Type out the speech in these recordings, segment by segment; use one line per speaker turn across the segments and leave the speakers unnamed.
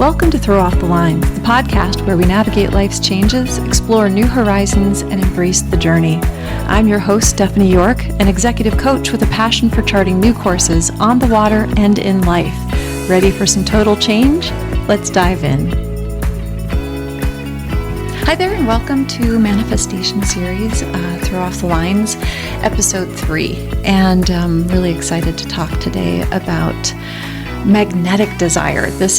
Welcome to Throw Off the Lines, the podcast where we navigate life's changes, explore new horizons, and embrace the journey. I'm your host, Stephanie York, an executive coach with a passion for charting new courses on the water and in life. Ready for some total change? Let's dive in. Hi there, and welcome to Manifestation Series, Throw Off the Lines, Episode 3. And I'm really excited to talk today about magnetic desire. This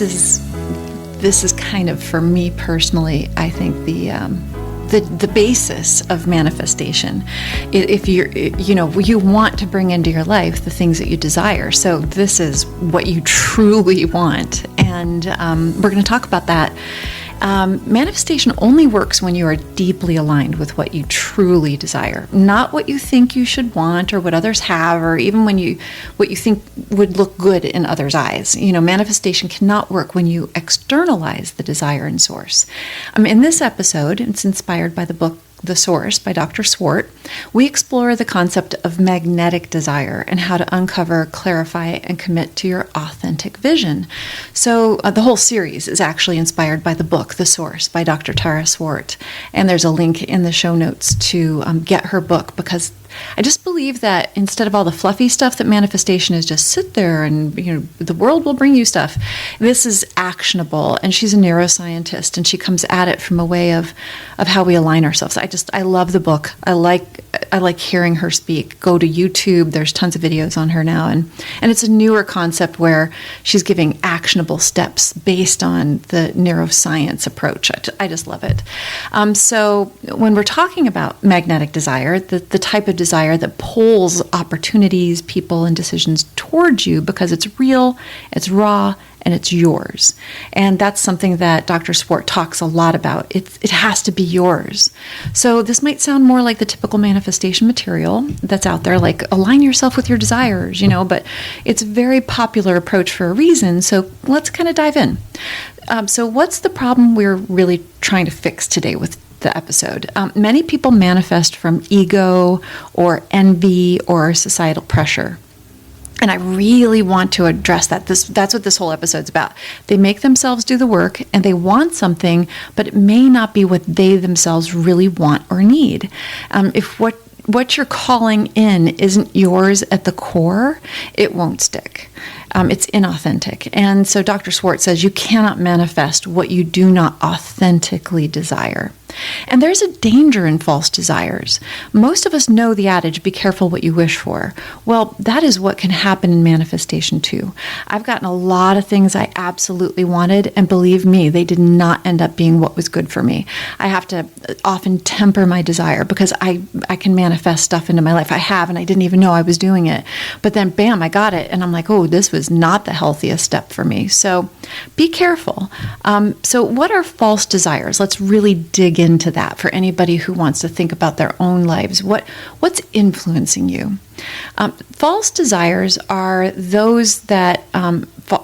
is kind of, for me personally, I think the basis of manifestation. If you want to bring into your life the things that you desire. So this is what you truly want. And we're going to talk about that. Manifestation only works when you are deeply aligned with what you truly desire, not what you think you should want or what others have, or even what you think would look good in others' eyes. Manifestation cannot work when you externalize the desire in source. In this episode, it's inspired by the book The Source by Dr. Swart. We explore the concept of magnetic desire and how to uncover, clarify, and commit to your authentic vision. So the whole series is actually inspired by the book The Source by Dr. Tara Swart. And there's a link in the show notes to get her book, because I just believe that instead of all the fluffy stuff that manifestation is just sit there and the world will bring you stuff, this is actionable. And she's a neuroscientist, and she comes at it from a way of how we align ourselves. I love the book. I like hearing her speak. Go to YouTube. There's tons of videos on her now, and it's a newer concept where she's giving actionable steps based on the neuroscience approach. I just love it. So when we're talking about magnetic desire, the type of desire that pulls opportunities, people, and decisions towards you because it's real, it's raw, and it's yours. And that's something that Dr. Swart talks a lot about. It has to be yours. So this might sound more like the typical manifestation material that's out there, like align yourself with your desires, but it's a very popular approach for a reason. So let's kind of dive in. So what's the problem we're really trying to fix today with the episode? Many people manifest from ego or envy or societal pressure. And I really want to address that. That's what this whole episode's about. They make themselves do the work and they want something, but it may not be what they themselves really want or need. If what you're calling in isn't yours at the core, it won't stick. It's inauthentic. And so Dr. Swart says you cannot manifest what you do not authentically desire. And there's a danger in false desires. Most of us know the adage, be careful what you wish for. Well, that is what can happen in manifestation too. I've gotten a lot of things I absolutely wanted, and believe me, they did not end up being what was good for me. I have to often temper my desire because I can manifest stuff into my life. I have, and I didn't even know I was doing it. But then, bam, I got it. And I'm like, oh, this was not the healthiest step for me. So be careful. So what are false desires? Let's really dig into that for anybody who wants to think about their own lives. What's influencing you? False desires are those that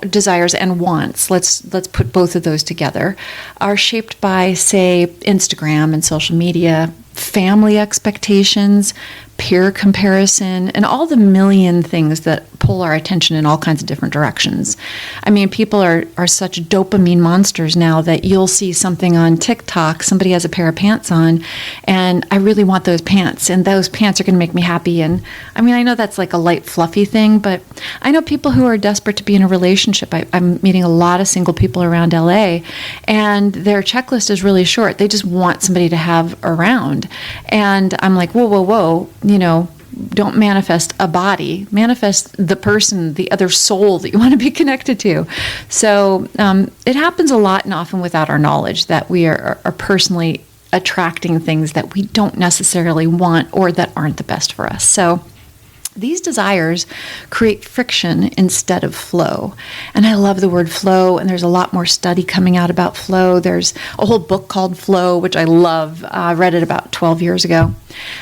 desires and wants, let's put both of those together, are shaped by, say, Instagram and social media, family expectations, peer comparison, and all the million things that pull our attention in all kinds of different directions. People are such dopamine monsters now that you'll see something on TikTok, somebody has a pair of pants on, and I really want those pants, and those pants are going to make me happy. And I know that's like a light, fluffy thing, but I know people who are desperate to be in a relationship. I'm meeting a lot of single people around LA, and their checklist is really short. They just want somebody to have around. And I'm like, whoa, don't manifest a body, manifest the person, the other soul that you want to be connected to. So it happens a lot and often without our knowledge that we are personally attracting things that we don't necessarily want or that aren't the best for us. So these desires create friction instead of flow. And I love the word flow, and there's a lot more study coming out about flow. There's a whole book called Flow, which I love. I read it about 12 years ago.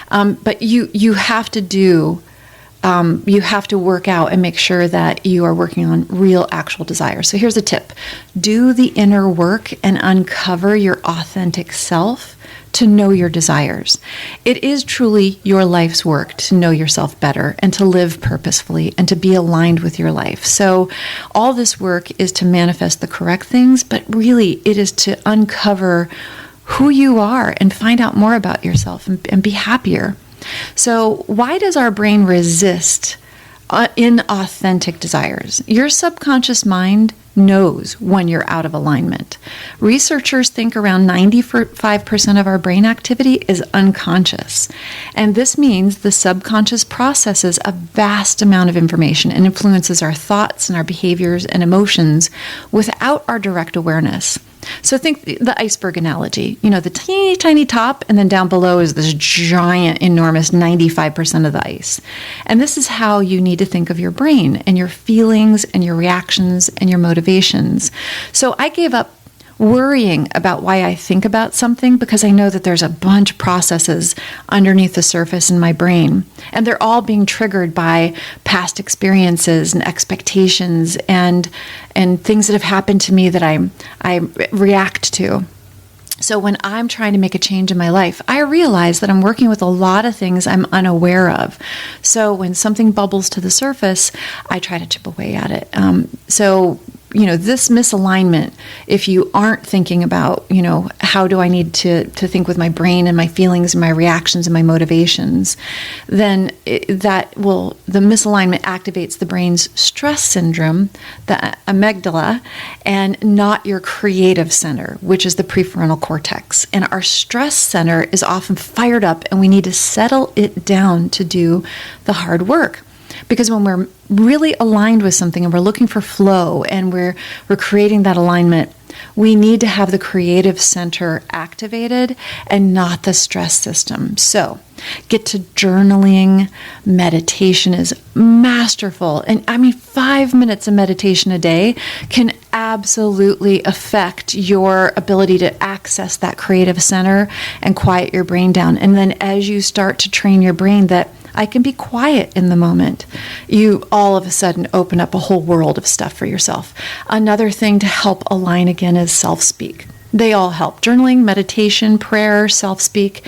But you have to work out and make sure that you are working on real, actual desires. So here's a tip. Do the inner work and uncover your authentic self to know your desires. It is truly your life's work to know yourself better and to live purposefully and to be aligned with your life. So all this work is to manifest the correct things, but really it is to uncover who you are and find out more about yourself and be happier. So why does our brain resist inauthentic desires? Your subconscious mind knows when you're out of alignment. Researchers think around 95% of our brain activity is unconscious. And this means the subconscious processes a vast amount of information and influences our thoughts and our behaviors and emotions without our direct awareness. So think the iceberg analogy, the teeny tiny top, and then down below is this giant, enormous 95% of the ice. And this is how you need to think of your brain and your feelings and your reactions and your motivations. So I gave up worrying about why I think about something because I know that there's a bunch of processes underneath the surface in my brain. And they're all being triggered by past experiences and expectations and things that have happened to me that I react to. So when I'm trying to make a change in my life, I realize that I'm working with a lot of things I'm unaware of. So when something bubbles to the surface, I try to chip away at it. This misalignment, if you aren't thinking about, how do I need to think with my brain and my feelings and my reactions and my motivations, then the misalignment activates the brain's stress syndrome, the amygdala, and not your creative center, which is the prefrontal cortex. And our stress center is often fired up and we need to settle it down to do the hard work. Because when we're really aligned with something and we're looking for flow and we're creating that alignment, we need to have the creative center activated and not the stress system. So get to journaling. Meditation is masterful. And 5 minutes of meditation a day can absolutely affect your ability to access that creative center and quiet your brain down. And then as you start to train your brain that I can be quiet in the moment, you all of a sudden open up a whole world of stuff for yourself. Another thing to help align again is self-speak. They all help. Journaling, meditation, prayer, self-speak,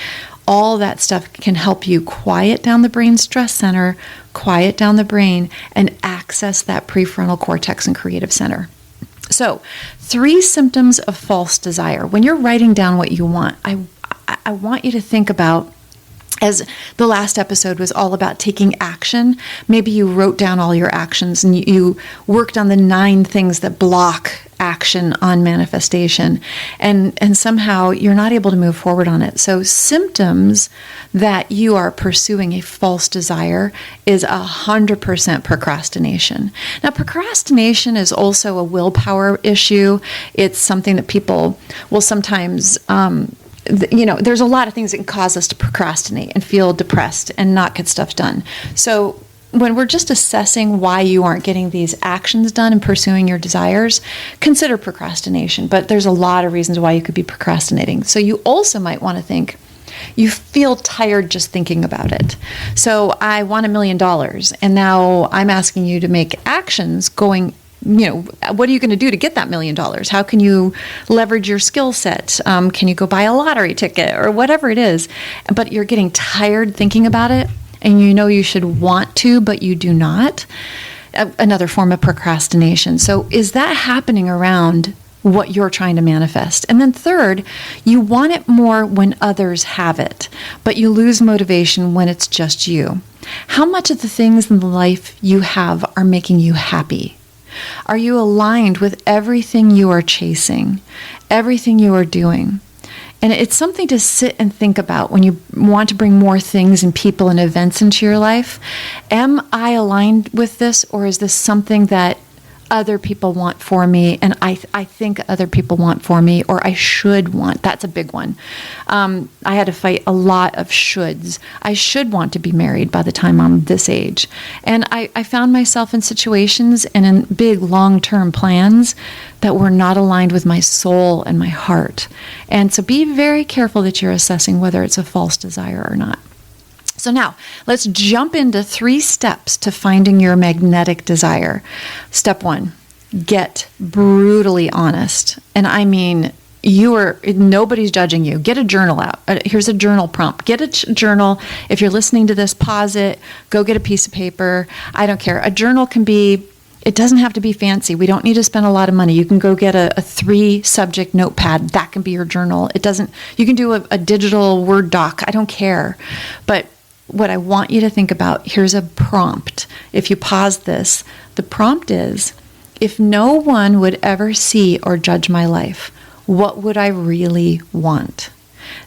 all that stuff can help you quiet down the brain's stress center, quiet down the brain, and access that prefrontal cortex and creative center. So, 3 symptoms of false desire. When you're writing down what you want, I want you to think about, as the last episode was all about taking action, maybe you wrote down all your actions and you worked on the 9 things that block action on manifestation, and somehow you're not able to move forward on it. So symptoms that you are pursuing a false desire is 100% procrastination. Now, procrastination is also a willpower issue. It's something that people will sometimes there's a lot of things that can cause us to procrastinate and feel depressed and not get stuff done. So when we're just assessing why you aren't getting these actions done and pursuing your desires, consider procrastination. But there's a lot of reasons why you could be procrastinating. So you also might want to think, you feel tired just thinking about it. So I want $1 million, and now I'm asking you to make actions going, what are you going to do to get that $1 million? How can you leverage your skill set? Can you go buy a lottery ticket or whatever it is? But you're getting tired thinking about it, and you should want to, but you do not. Another form of procrastination. So is that happening around what you're trying to manifest? And then third, you want it more when others have it, but you lose motivation when it's just you. How much of the things in the life you have are making you happy? Are you aligned with everything you are chasing, everything you are doing? And it's something to sit and think about when you want to bring more things and people and events into your life. Am I aligned with this, or is this something that other people want for me, and I think other people want for me, or I should want? That's a big one. I had to fight a lot of shoulds. I should want to be married by the time I'm this age. And I found myself in situations and in big long-term plans that were not aligned with my soul and my heart. And so be very careful that you're assessing whether it's a false desire or not. So now, let's jump into 3 steps to finding your magnetic desire. Step 1, get brutally honest. And I mean nobody's judging you. Get a journal out. Here's a journal prompt. Get a journal. If you're listening to this, pause it, go get a piece of paper. I don't care. A journal it doesn't have to be fancy. We don't need to spend a lot of money. You can go get a 3-subject notepad. That can be your journal. You can do a digital Word doc. I don't care. But what I want you to think about, here's a prompt. If you pause this, the prompt is, if no one would ever see or judge my life, what would I really want?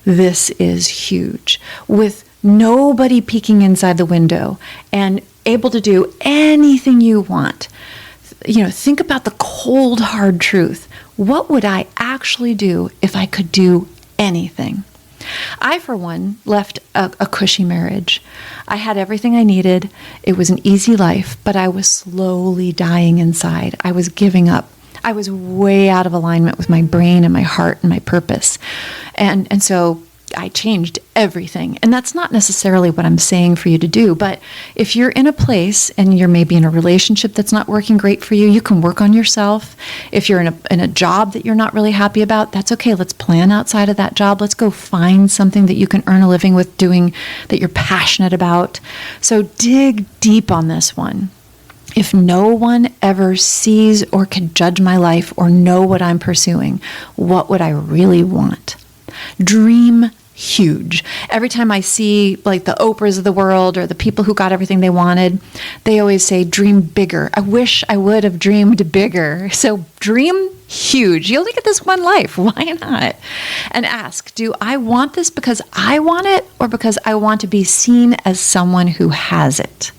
This is huge. With nobody peeking inside the window and able to do anything you want, think about the cold, hard truth. What would I actually do if I could do anything? I, for one, left a cushy marriage. I had everything I needed. It was an easy life, but I was slowly dying inside. I was giving up. I was way out of alignment with my brain and my heart and my purpose. And so I changed everything. And that's not necessarily what I'm saying for you to do. But if you're in a place and you're maybe in a relationship that's not working great for you, you can work on yourself. If you're in a job that you're not really happy about, that's okay. Let's plan outside of that job. Let's go find something that you can earn a living with doing that you're passionate about. So dig deep on this one. If no one ever sees or can judge my life or know what I'm pursuing, what would I really want? Dream huge. Every time I see like the Oprahs of the world or the people who got everything they wanted, they always say, dream bigger. I wish I would have dreamed bigger. So dream huge. You only get this one life. Why not? And ask, do I want this because I want it or because I want to be seen as someone who has it?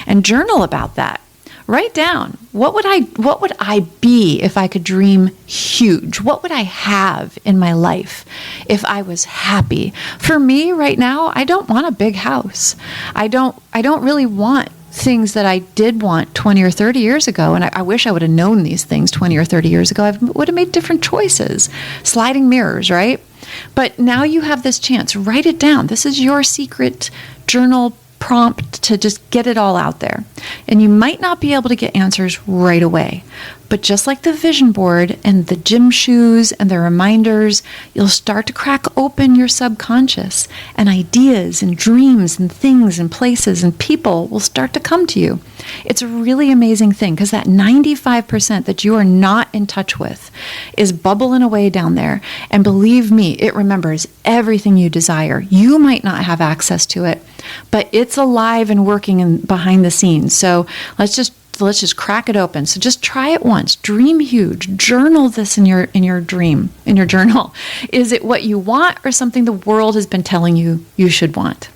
And journal about that. Write down, what would I be if I could dream huge? What would I have in my life if I was happy? For me right now, I don't want a big house. I don't really want things that I did want 20 or 30 years ago. And I wish I would have known these things 20 or 30 years ago. I would have made different choices. Sliding mirrors, right? But now you have this chance. Write it down. This is your secret journal prompt to just get it all out there. And you might not be able to get answers right away, but just like the vision board and the gym shoes and the reminders, you'll start to crack open your subconscious, and ideas and dreams and things and places and people will start to come to you. It's a really amazing thing because that 95% that you are not in touch with is bubbling away down there. And believe me, it remembers everything you desire. You might not have access to it, but it's alive and working behind the scenes. So let's just crack it open. So just try it once. Dream huge. Journal this in your journal. Is it what you want or something the world has been telling you you should want?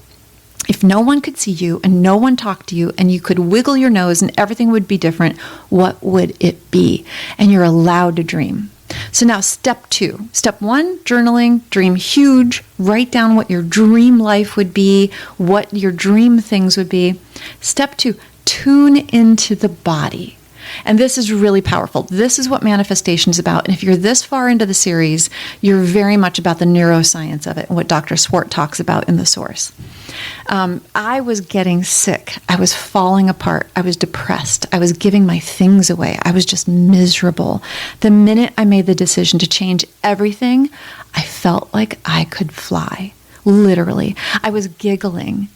If no one could see you and no one talked to you and you could wiggle your nose and everything would be different, what would it be? And you're allowed to dream. So now step 2. Step 1, journaling, dream huge, write down what your dream life would be, what your dream things would be. Step 2, tune into the body. And this is really powerful. This is what manifestation is about. And if you're this far into the series, you're very much about the neuroscience of it and what Dr. Swart talks about in the source. I was getting sick. I was falling apart. I was depressed. I was giving my things away. I was just miserable. The minute I made the decision to change everything, I felt like I could fly. Literally. I was giggling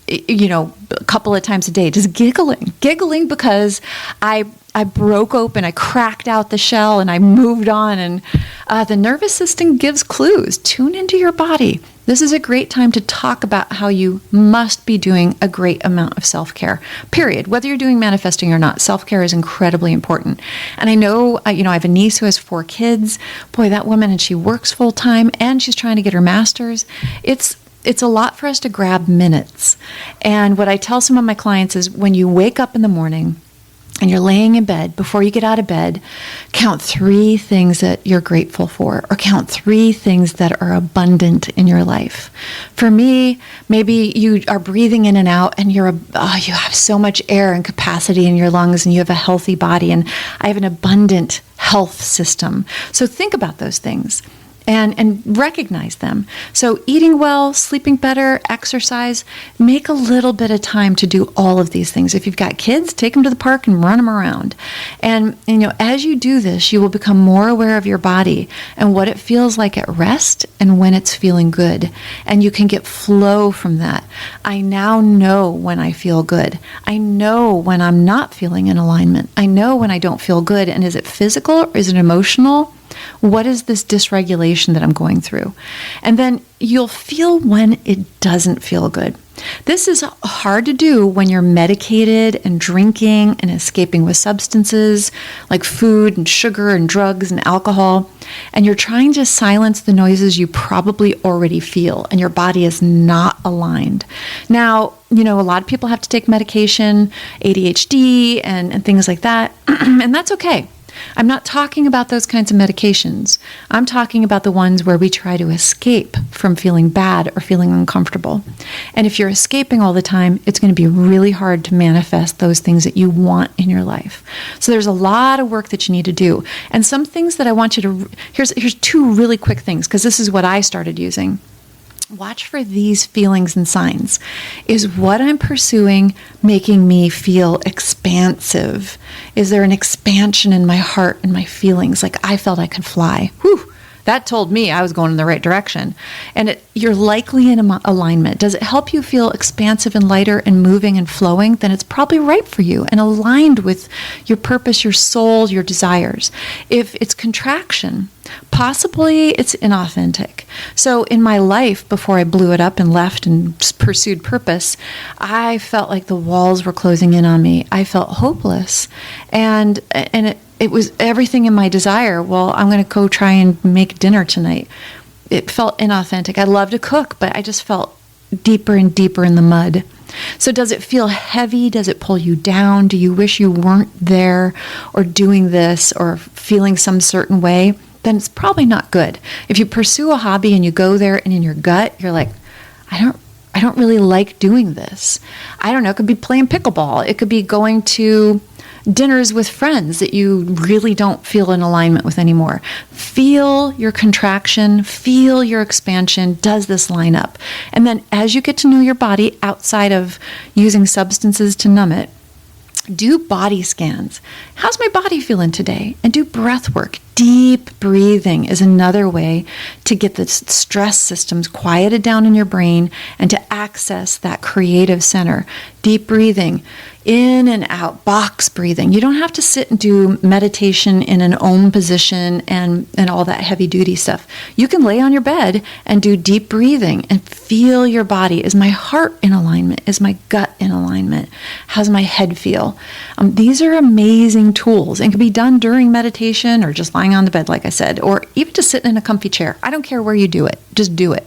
a couple of times a day, just giggling because I broke open, I cracked out the shell and I moved on. And the nervous system gives clues. Tune into your body. This is a great time to talk about how you must be doing a great amount of self-care, period. Whether you're doing manifesting or not, self-care is incredibly important. And I know, I have a niece who has 4 kids. Boy, that woman, and she works full time and she's trying to get her master's. It's a lot for us to grab minutes. And what I tell some of my clients is when you wake up in the morning and you're laying in bed, before you get out of bed, count 3 things that you're grateful for, or count 3 things that are abundant in your life. For me, maybe you are breathing in and out and you have so much air and capacity in your lungs and you have a healthy body, and I have an abundant health system. So think about those things. and recognize them. So eating well, sleeping better, exercise, make a little bit of time to do all of these things. If you've got kids, take them to the park and run them around. And as you do this, you will become more aware of your body and what it feels like at rest and when it's feeling good. And you can get flow from that. I now know when I feel good. I know when I'm not feeling in alignment. I know when I don't feel good. And is it physical or is it emotional? What is this dysregulation that I'm going through? And then you'll feel when it doesn't feel good. This is hard to do when you're medicated and drinking and escaping with substances like food and sugar and drugs and alcohol, and you're trying to silence the noises you probably already feel, and your body is not aligned. Now, a lot of people have to take medication, ADHD and things like that, and that's okay. I'm not talking about those kinds of medications. I'm talking about the ones where we try to escape from feeling bad or feeling uncomfortable. And if you're escaping all the time, it's going to be really hard to manifest those things that you want in your life. So there's a lot of work that you need to do. And some things that I want you to, here's two really quick things, because this is what I started using. Watch for these feelings and signs. Is what I'm pursuing making me feel expansive? Is there an expansion in my heart and my feelings? Like I felt I could fly. Whew, that told me I was going in the right direction. And you're likely in alignment. Does it help you feel expansive and lighter and moving and flowing? Then it's probably right for you and aligned with your purpose, your soul, your desires. If it's contraction, possibly it's inauthentic. So in my life, before I blew it up and left and pursued purpose, I felt like the walls were closing in on me. I felt hopeless. And it was everything in my desire. Well, I'm going to go try and make dinner tonight. It felt inauthentic. I love to cook, but I just felt deeper and deeper in the mud. So does it feel heavy? Does it pull you down? Do you wish you weren't there or doing this or feeling some certain way? Then it's probably not good. If you pursue a hobby and you go there and in your gut, you're like, I don't really like doing this. I don't know. It could be playing pickleball. It could be going to dinners with friends that you really don't feel in alignment with anymore. Feel your contraction, feel your expansion. Does this line up? And then as you get to know your body outside of using substances to numb it, do body scans. How's my body feeling today? And do breath work. Deep breathing is another way to get the stress systems quieted down in your brain and to access that creative center. Deep breathing, in and out, box breathing. You don't have to sit and do meditation in an Om position and all that heavy duty stuff. You can lay on your bed and do deep breathing and feel your body. Is my heart in alignment? Is my gut in alignment? How's my head feel? These are amazing tools and can be done during meditation or just lying on the bed, like I said, or even just sitting in a comfy chair. I don't care where you do it. Just do it.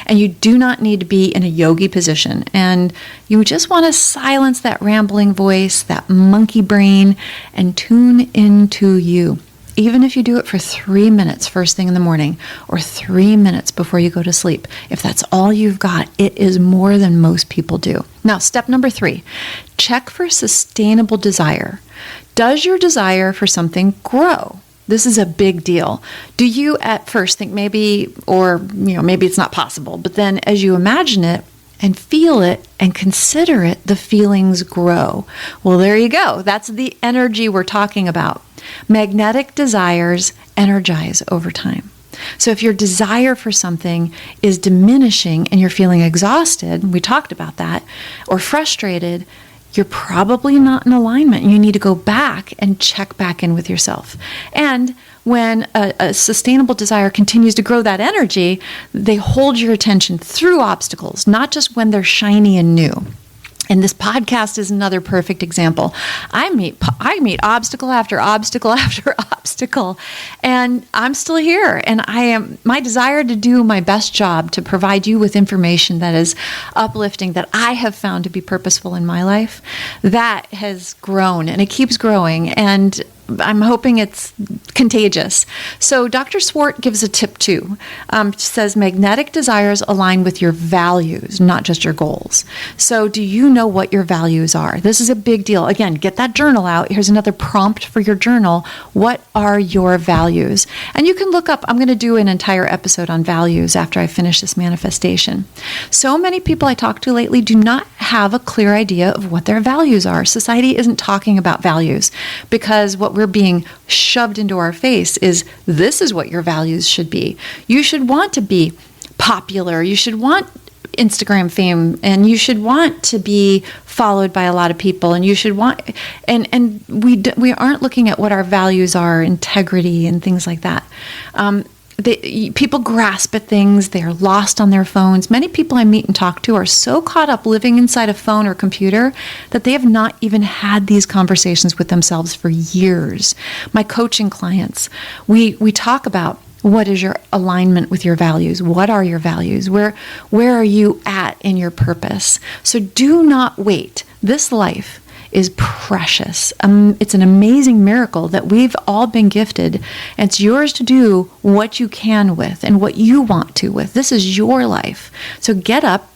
And you do not need to be in a yogi position. And you just want to silence that rambling voice, that monkey brain, and tune into you. Even if you do it for 3 minutes first thing in the morning or 3 minutes before you go to sleep, if that's all you've got, it is more than most people do. Now, step number 3, check for sustainable desire. Does your desire for something grow? This is a big deal. Do you at first think maybe it's not possible, but then as you imagine it and feel it and consider it, the feelings grow. Well, there you go. That's the energy we're talking about. Magnetic desires energize over time. So if your desire for something is diminishing and you're feeling exhausted, we talked about that, or frustrated, you're probably not in alignment. You need to go back and check back in with yourself. And when a sustainable desire continues to grow that energy, they hold your attention through obstacles, not just when they're shiny and new. And this podcast is another perfect example. I meet obstacle after obstacle after obstacle, and I'm still here. And my desire to do my best job to provide you with information that is uplifting, that I have found to be purposeful in my life, that has grown and it keeps growing. And I'm hoping it's contagious. So Dr. Swart gives a tip too. She says magnetic desires align with your values, not just your goals. So do you know what your values are? This is a big deal. Again, get that journal out. Here's another prompt for your journal. What are your values? And you can look up, I'm going to do an entire episode on values after I finish this manifestation. So many people I talk to lately do not have a clear idea of what their values are. Society isn't talking about values because what we're being shoved into our face is this is what your values should be. You should want to be popular. You should want Instagram fame, and you should want to be followed by a lot of people, and you should want, and we aren't looking at what our values are, integrity and things like that. People grasp at things. They are lost on their phones. Many people I meet and talk to are so caught up living inside a phone or computer that they have not even had these conversations with themselves for years. My coaching clients, we talk about what is your alignment with your values? What are your values? Where are you at in your purpose? So do not wait. This life is precious. It's an amazing miracle that we've all been gifted. And it's yours to do what you can with and what you want to with. This is your life. So get up,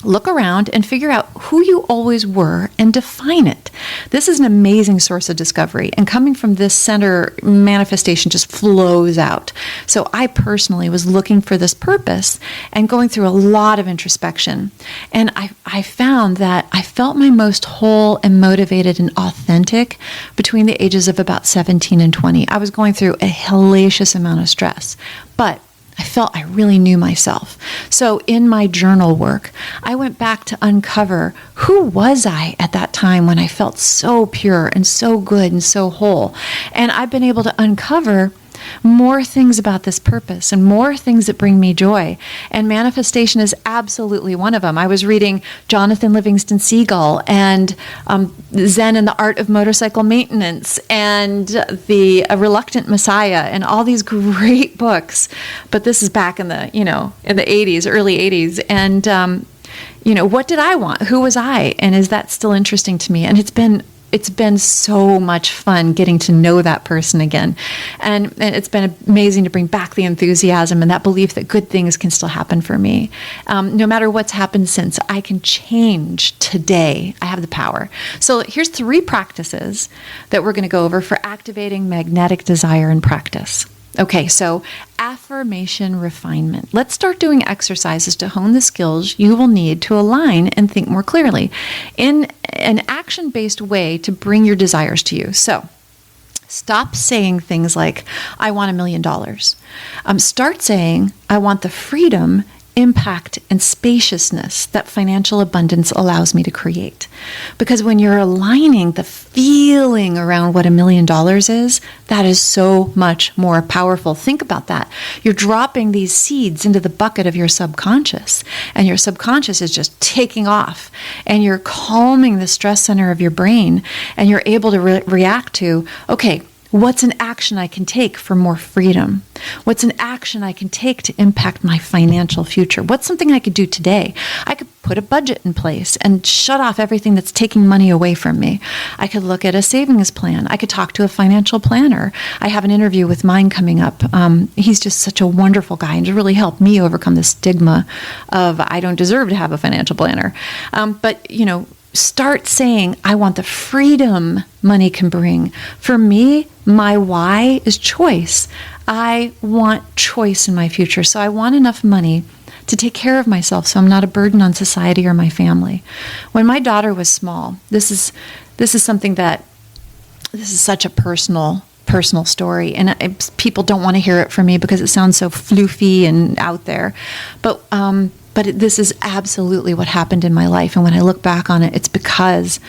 look around, and figure out who you always were and define it. This is an amazing source of discovery. And coming from this center, manifestation just flows out. So I personally was looking for this purpose and going through a lot of introspection. And I found that I felt my most whole and motivated and authentic between the ages of about 17 and 20. I was going through a hellacious amount of stress, but I felt I really knew myself. So in my journal work, I went back to uncover who was I at that time when I felt so pure and so good and so whole. And I've been able to uncover more things about this purpose and more things that bring me joy. And manifestation is absolutely one of them. I was reading Jonathan Livingston Seagull and Zen and the Art of Motorcycle Maintenance and The Reluctant Messiah and all these great books. But this is back in the, in the 80s, early 80s. And, what did I want? Who was I? And is that still interesting to me? And it's been so much fun getting to know that person again. And it's been amazing to bring back the enthusiasm and that belief that good things can still happen for me. No matter what's happened since, I can change today. I have the power. So here's 3 practices that we're going to go over for activating magnetic desire in practice. Okay, so affirmation refinement. Let's start doing exercises to hone the skills you will need to align and think more clearly in an action-based way to bring your desires to you. So stop saying things like, I want $1 million. Start saying, I want the freedom, impact, and spaciousness that financial abundance allows me to create. Because when you're aligning the feeling around what $1 million is, that is so much more powerful. Think about that. You're dropping these seeds into the bucket of your subconscious, and your subconscious is just taking off, and you're calming the stress center of your brain, and you're able to react to, okay, what's an action I can take for more freedom? What's an action I can take to impact my financial future? What's something I could do today? I could put a budget in place and shut off everything that's taking money away from me. I could look at a savings plan. I could talk to a financial planner. I have an interview with mine coming up. He's just such a wonderful guy and to really help me overcome the stigma of I don't deserve to have a financial planner. Start saying, I want the freedom money can bring. For me, my why is choice. I want choice in my future. So I want enough money to take care of myself so I'm not a burden on society or my family. When my daughter was small, this is something that, this is such a personal story, and people don't want to hear it from me because it sounds so floofy and out there. But this is absolutely what happened in my life. And when I look back on it, it's because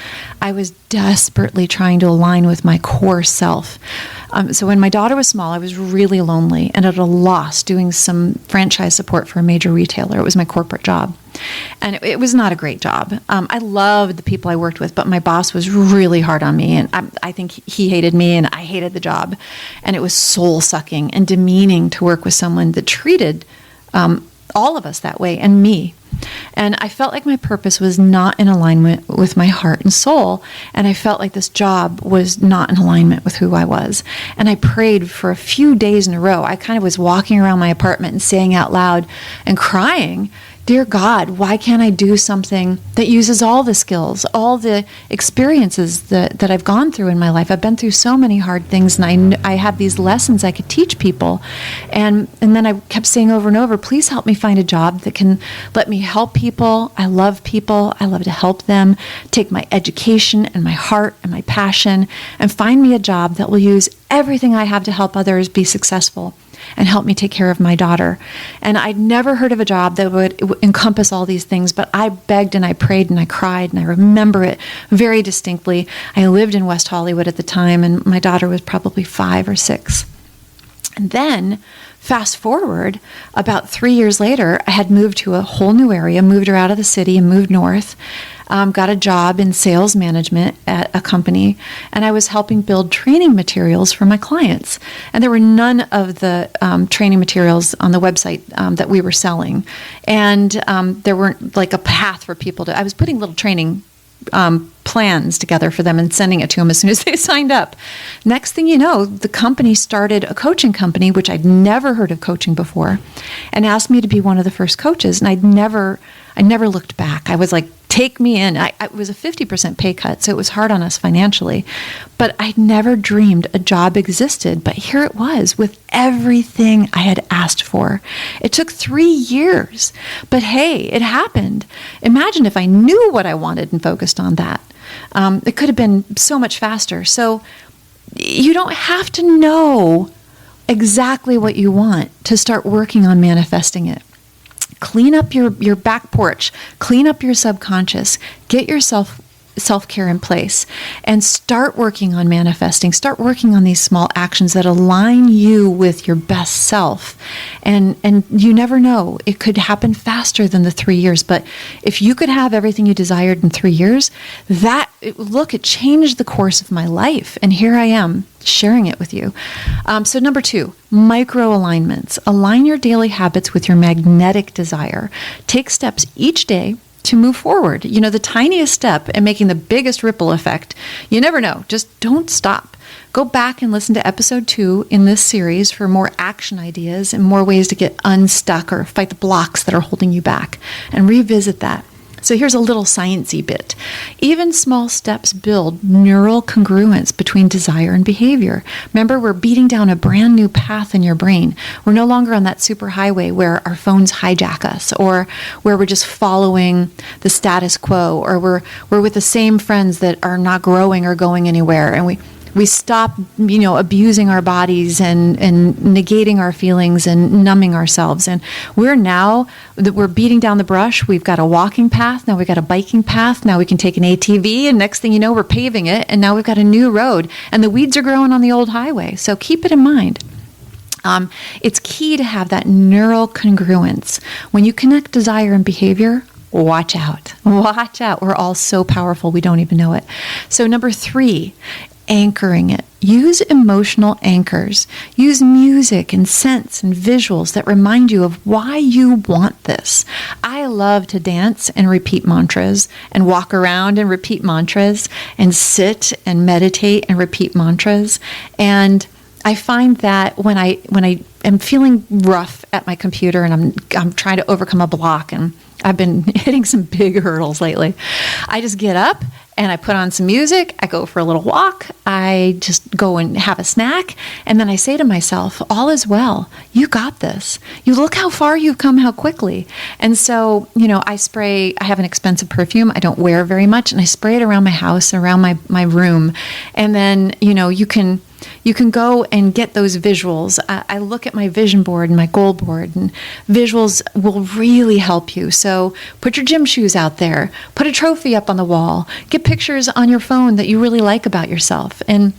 I was desperately trying to align with my core self. So when my daughter was small, I was really lonely and at a loss doing some franchise support for a major retailer. It was my corporate job. And it was not a great job. I loved the people I worked with, but my boss was really hard on me. And I think he hated me and I hated the job. And it was soul-sucking and demeaning to work with someone that treated all of us that way, and me. And I felt like my purpose was not in alignment with my heart and soul. And I felt like this job was not in alignment with who I was. And I prayed for a few days in a row. I kind of was walking around my apartment and saying out loud and crying, "Dear God, why can't I do something that uses all the skills, all the experiences that I've gone through in my life? I've been through so many hard things, and I have these lessons I could teach people." And then I kept saying over and over, "Please help me find a job that can let me help people. I love people. I love to help them. Take my education and my heart and my passion and find me a job that will use everything I have to help others be successful and help me take care of my daughter." And I'd never heard of a job that would encompass all these things, but I begged and I prayed and I cried, and I remember it very distinctly. I lived in West Hollywood at the time, and my daughter was probably 5 or 6. And then, fast forward, about 3 years later, I had moved to a whole new area, moved her out of the city and moved north. Got a job in sales management at a company, and I was helping build training materials for my clients. And there were none of the training materials on the website that we were selling. And there weren't like a path for people to, I was putting little training plans together for them and sending it to them as soon as they signed up. Next thing you know, the company started a coaching company, which I'd never heard of coaching before, and asked me to be one of the first coaches. And I never looked back. I was like, take me in. It was a 50% pay cut, so it was hard on us financially. But I'd never dreamed a job existed. But here it was with everything I had asked for. It took 3 years. But hey, it happened. Imagine if I knew what I wanted and focused on that. It could have been so much faster. So you don't have to know exactly what you want to start working on manifesting it. Clean up your back porch, clean up your subconscious, get your self-care in place, and start working on manifesting. Start working on these small actions that align you with your best self. And you never know, it could happen faster than the 3 years. But if you could have everything you desired in 3 years, it changed the course of my life. And here I am sharing it with you. So number 2, micro alignments. Align your daily habits with your magnetic desire. Take steps each day to move forward. You know, the tiniest step and making the biggest ripple effect. You never know. Just don't stop. Go back and listen to episode 2 in this series for more action ideas and more ways to get unstuck or fight the blocks that are holding you back, and revisit that. So here's a little sciencey bit. Even small steps build neural congruence between desire and behavior. Remember, we're beating down a brand new path in your brain. We're no longer on that superhighway where our phones hijack us, or where we're just following the status quo, or we're with the same friends that are not growing or going anywhere, and we stop, abusing our bodies and negating our feelings and numbing ourselves. And we're beating down the brush. We've got a walking path. Now we've got a biking path. Now we can take an ATV. And next thing you know, we're paving it. And now we've got a new road. And the weeds are growing on the old highway. So keep it in mind. It's key to have that neural congruence. When you connect desire and behavior, watch out. Watch out. We're all so powerful, we don't even know it. So number 3, anchoring it. Use emotional anchors. Use music and scents and visuals that remind you of why you want this. I love to dance and repeat mantras, and walk around and repeat mantras, and sit and meditate and repeat mantras. And I find that when I am feeling rough at my computer and I'm trying to overcome a block, and I've been hitting some big hurdles lately, I just get up and I put on some music. I go for a little walk. I just go and have a snack. And then I say to myself, all is well. You got this. You look how far you've come, how quickly. And so, I have an expensive perfume I don't wear very much, and I spray it around my house, around my room. And then, you can go and get those visuals. I look at my vision board and my goal board, and visuals will really help you. So put your gym shoes out there, put a trophy up on the wall, get pictures on your phone that you really like about yourself. And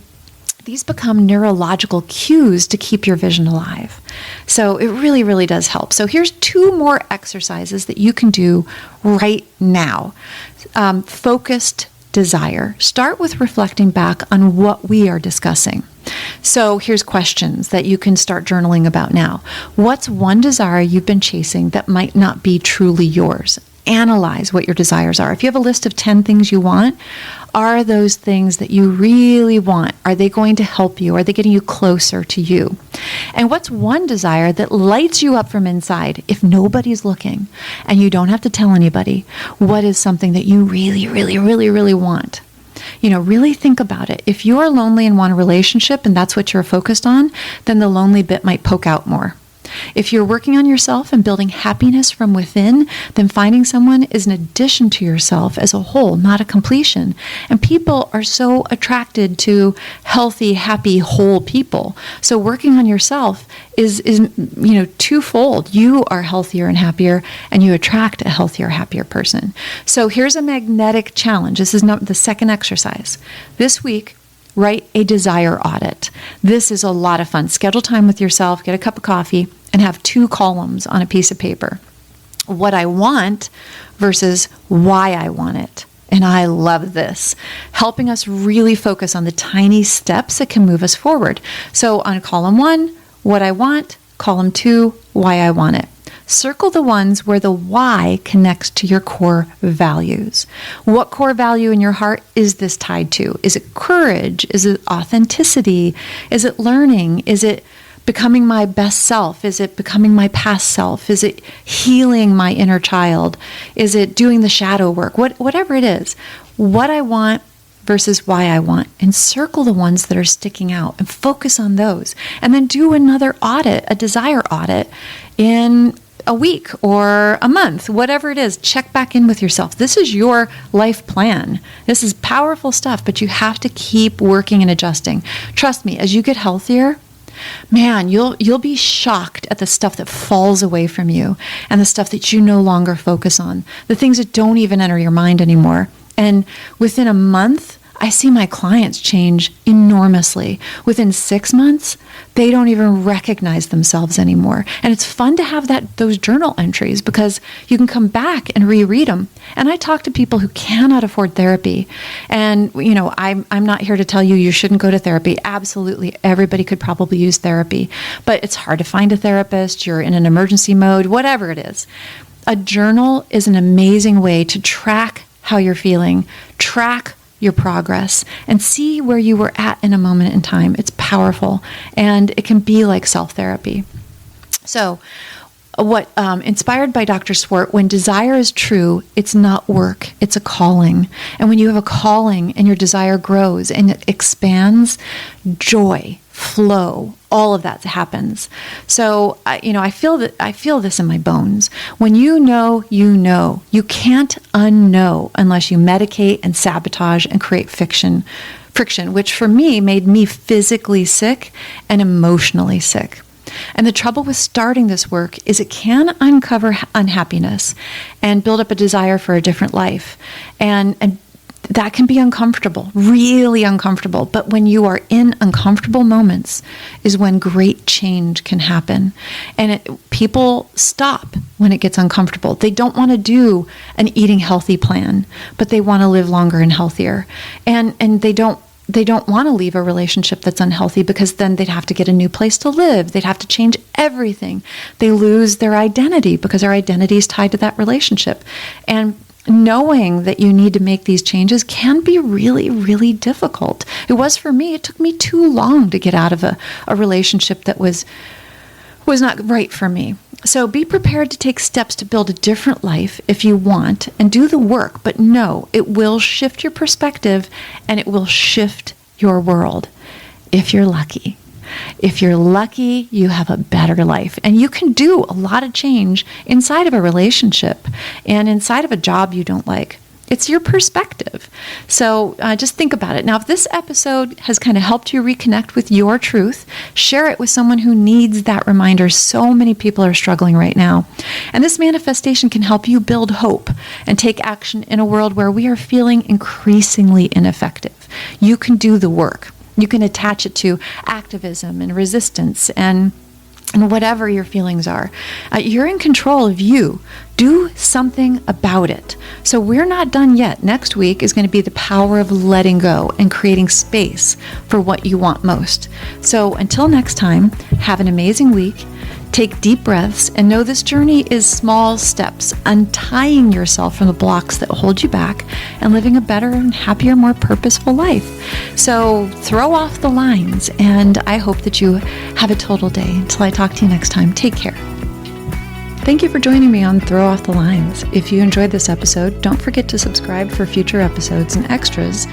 these become neurological cues to keep your vision alive. So it really, really does help. So here's 2 more exercises that you can do right now. Focused desire. Start with reflecting back on what we are discussing. So here's questions that you can start journaling about now. What's one desire you've been chasing that might not be truly yours? Analyze what your desires are. If you have a list of 10 things you want, are those things that you really want? Are they going to help you? Are they getting you closer to you? And what's one desire that lights you up from inside if nobody's looking and you don't have to tell anybody? What is something that you really, really, really, really want? Really think about it. If you're lonely and want a relationship and that's what you're focused on, then the lonely bit might poke out more. If you're working on yourself and building happiness from within, then finding someone is an addition to yourself as a whole, not a completion. And people are so attracted to healthy, happy, whole people. So working on yourself is twofold. You are healthier and happier, and you attract a healthier, happier person. So here's a magnetic challenge. This is the second exercise. This week, write a desire audit. This is a lot of fun. Schedule time with yourself, get a cup of coffee, and have 2 columns on a piece of paper. What I want versus why I want it. And I love this, helping us really focus on the tiny steps that can move us forward. So on column 1, what I want, column 2, why I want it. Circle the ones where the why connects to your core values. What core value in your heart is this tied to? Is it courage? Is it authenticity? Is it learning? Is it becoming my best self? Is it becoming my past self? Is it healing my inner child? Is it doing the shadow work? Whatever it is, what I want versus why I want, and circle the ones that are sticking out and focus on those. And then do another audit, a desire audit in a week or a month, whatever it is. Check back in with yourself. This is your life plan. This is powerful stuff, but you have to keep working and adjusting. Trust me, as you get healthier, man, you'll be shocked at the stuff that falls away from you and the stuff that you no longer focus on, the things that don't even enter your mind anymore. And within a month, I see my clients change enormously. Within 6 months, they don't even recognize themselves anymore. And it's fun to have those journal entries because you can come back and reread them. And I talk to people who cannot afford therapy. And, I'm not here to tell you shouldn't go to therapy. Absolutely. Everybody could probably use therapy. But it's hard to find a therapist. You're in an emergency mode, whatever it is. A journal is an amazing way to track how you're feeling, track your progress, and see where you were at in a moment in time. It's powerful, and it can be like self-therapy. So inspired by Dr. Swart, when desire is true, it's not work, it's a calling. And when you have a calling and your desire grows and it expands, joy, flow, all of that happens. So, I feel this in my bones. When you know, you can't unknow unless you medicate and sabotage and create friction, which for me made me physically sick and emotionally sick. And the trouble with starting this work is it can uncover unhappiness and build up a desire for a different life. And that can be uncomfortable, really uncomfortable. But when you are in uncomfortable moments is when great change can happen. And people stop when it gets uncomfortable. They don't want to do an eating healthy plan, but they want to live longer and healthier. And they don't want to leave a relationship that's unhealthy because then they'd have to get a new place to live. They'd have to change everything. They lose their identity because their identity is tied to that relationship. And knowing that you need to make these changes can be really, really difficult. It was for me. It took me too long to get out of a relationship that was not right for me. So be prepared to take steps to build a different life if you want, and do the work. But no, it will shift your perspective and it will shift your world if you're lucky. If you're lucky, you have a better life. And you can do a lot of change inside of a relationship and inside of a job you don't like. It's your perspective. So just think about it. Now, if this episode has kind of helped you reconnect with your truth, share it with someone who needs that reminder. So many people are struggling right now. And this manifestation can help you build hope and take action in a world where we are feeling increasingly ineffective. You can do the work. You can attach it to activism and resistance and And whatever your feelings are, you're in control of you. Do something about it. So we're not done yet. Next week is going to be the power of letting go and creating space for what you want most. So until next time, have an amazing week. Take deep breaths and know this journey is small steps, untying yourself from the blocks that hold you back and living a better and happier, more purposeful life. So throw off the lines, and I hope that you have a total day. Until I talk to you next time, take care. Thank you for joining me on Throw Off the Lines. If you enjoyed this episode, don't forget to subscribe for future episodes and extras,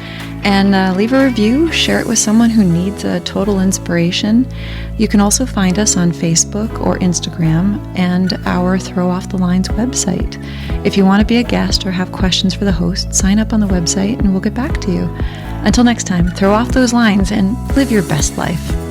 and leave a review, share it with someone who needs a total inspiration. You can also find us on Facebook or Instagram and our Throw Off the Lines website. If you want to be a guest or have questions for the host, sign up on the website and we'll get back to you. Until next time, throw off those lines and live your best life.